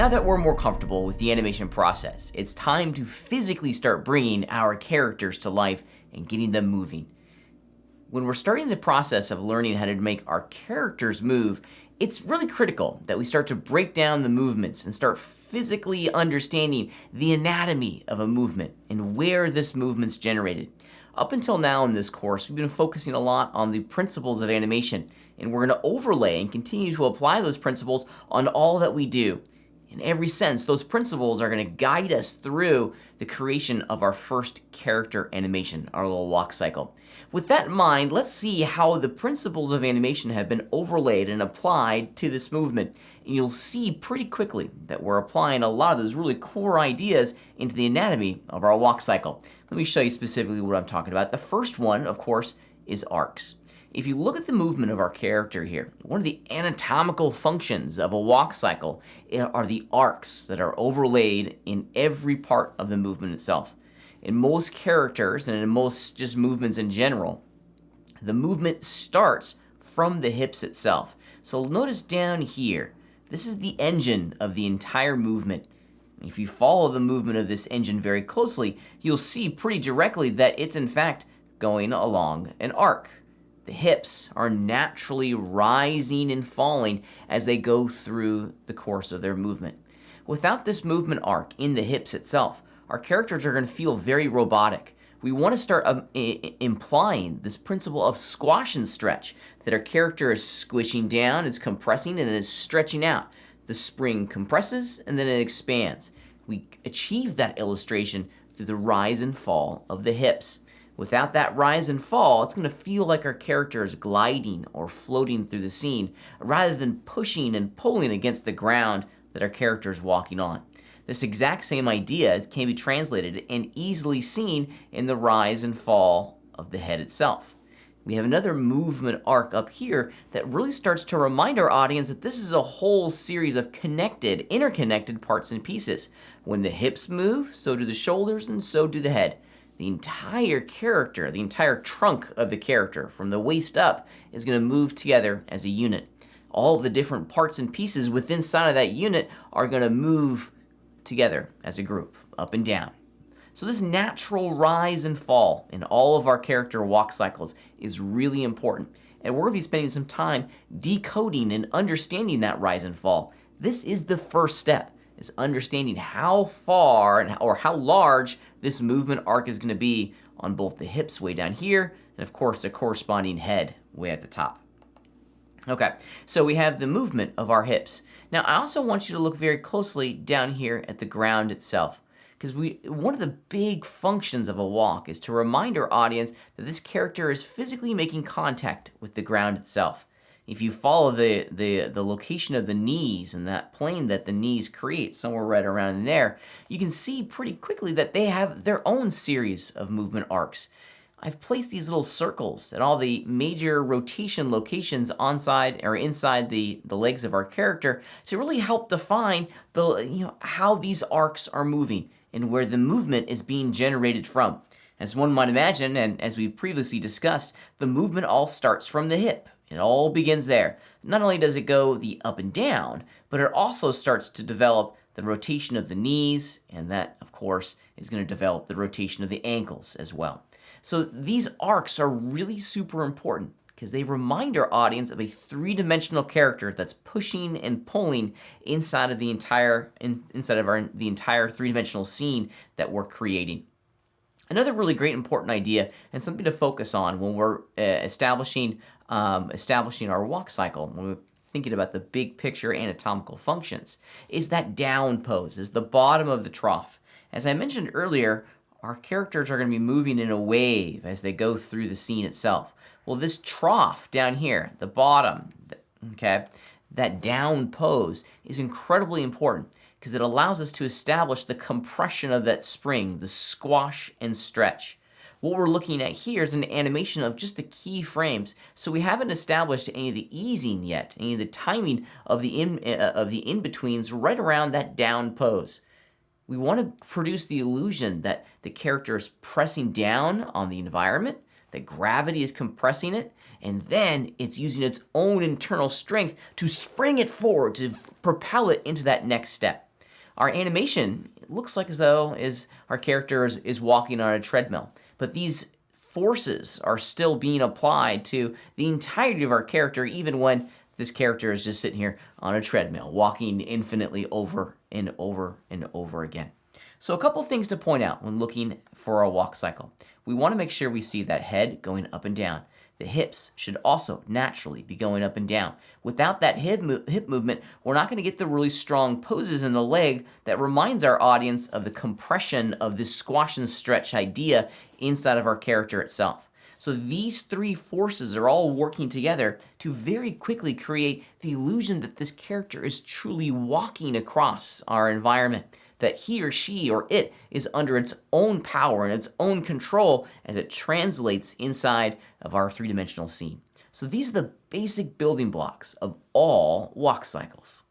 Now that we're more comfortable with the animation process, it's time to physically start bringing our characters to life and getting them moving. When we're starting the process of learning how to make our characters move, it's really critical that we start to break down the movements and start physically understanding the anatomy of a movement and where this movement's generated. Up until now in this course, we've been focusing a lot on the principles of animation, and we're going to overlay and continue to apply those principles on all that we do. In every sense, those principles are going to guide us through the creation of our first character animation, our little walk cycle. With that in mind, let's see how the principles of animation have been overlaid and applied to this movement. And you'll see pretty quickly that we're applying a lot of those really core ideas into the anatomy of our walk cycle. Let me show you specifically what I'm talking about. The first one, of course, is arcs. If you look at the movement of our character here, one of the anatomical functions of a walk cycle are the arcs that are overlaid in every part of the movement itself. In most characters and in most just movements in general, the movement starts from the hips itself. So notice down here, this is the engine of the entire movement. If you follow the movement of this engine very closely, you'll see pretty directly that it's in fact going along an arc. The hips are naturally rising and falling as they go through the course of their movement. Without this movement arc in the hips itself, our characters are going to feel very robotic. We want to start implying this principle of squash and stretch, that our character is squishing down, is compressing, and then is stretching out. The spring compresses and then it expands. We achieve that illustration through the rise and fall of the hips. Without that rise and fall, it's going to feel like our character is gliding or floating through the scene, rather than pushing and pulling against the ground that our character is walking on. This exact same idea can be translated and easily seen in the rise and fall of the head itself. We have another movement arc up here that really starts to remind our audience that this is a whole series of interconnected parts and pieces. When the hips move, so do the shoulders and so do the head. The entire character, the entire trunk of the character, from the waist up, is going to move together as a unit. All of the different parts and pieces within inside of that unit are going to move together as a group, up and down. So this natural rise and fall in all of our character walk cycles is really important. And we're going to be spending some time decoding and understanding that rise and fall. This is the first step, is understanding how far or how large this movement arc is going to be on both the hips way down here and of course the corresponding head way at the top. Okay, so we have the movement of our hips. Now I also want you to look very closely down here at the ground itself, because one of the big functions of a walk is to remind our audience that this character is physically making contact with the ground itself. If you follow the location of the knees and that plane that the knees create, somewhere right around there, you can see pretty quickly that they have their own series of movement arcs. I've placed these little circles at all the major rotation locations inside the legs of our character to really help define how these arcs are moving and where the movement is being generated from. As one might imagine, and as we previously discussed, the movement all starts from the hip. It all begins there. Not only does it go the up and down, but it also starts to develop the rotation of the knees, and that, of course, is going to develop the rotation of the ankles as well. So these arcs are really super important because they remind our audience of a three-dimensional character that's pushing and pulling inside of the entire three-dimensional scene that we're creating. Another really great important idea and something to focus on when we're establishing our walk cycle, when we're thinking about the big picture anatomical functions, is that down pose, is the bottom of the trough. As I mentioned earlier, our characters are going to be moving in a wave as they go through the scene itself. Well, this trough down here, the bottom, okay, that down pose is incredibly important because it allows us to establish the compression of that spring, the squash and stretch. What we're looking at here is an animation of just the key frames, so we haven't established any of the easing yet, any of the timing of the in-betweens right around that down pose. We want to produce the illusion that the character is pressing down on the environment, that gravity is compressing it, and then it's using its own internal strength to spring it forward, to propel it into that next step. Our animation looks like as though our character is walking on a treadmill, but these forces are still being applied to the entirety of our character, even when this character is just sitting here on a treadmill, walking infinitely over and over and over again. So a couple things to point out when looking for a walk cycle. We want to make sure we see that head going up and down. The hips should also naturally be going up and down. Without that hip movement, we're not going to get the really strong poses in the leg that reminds our audience of the compression of this squash and stretch idea inside of our character itself. So these three forces are all working together to very quickly create the illusion that this character is truly walking across our environment, that he or she or it is under its own power and its own control as it translates inside of our three-dimensional scene. So these are the basic building blocks of all walk cycles.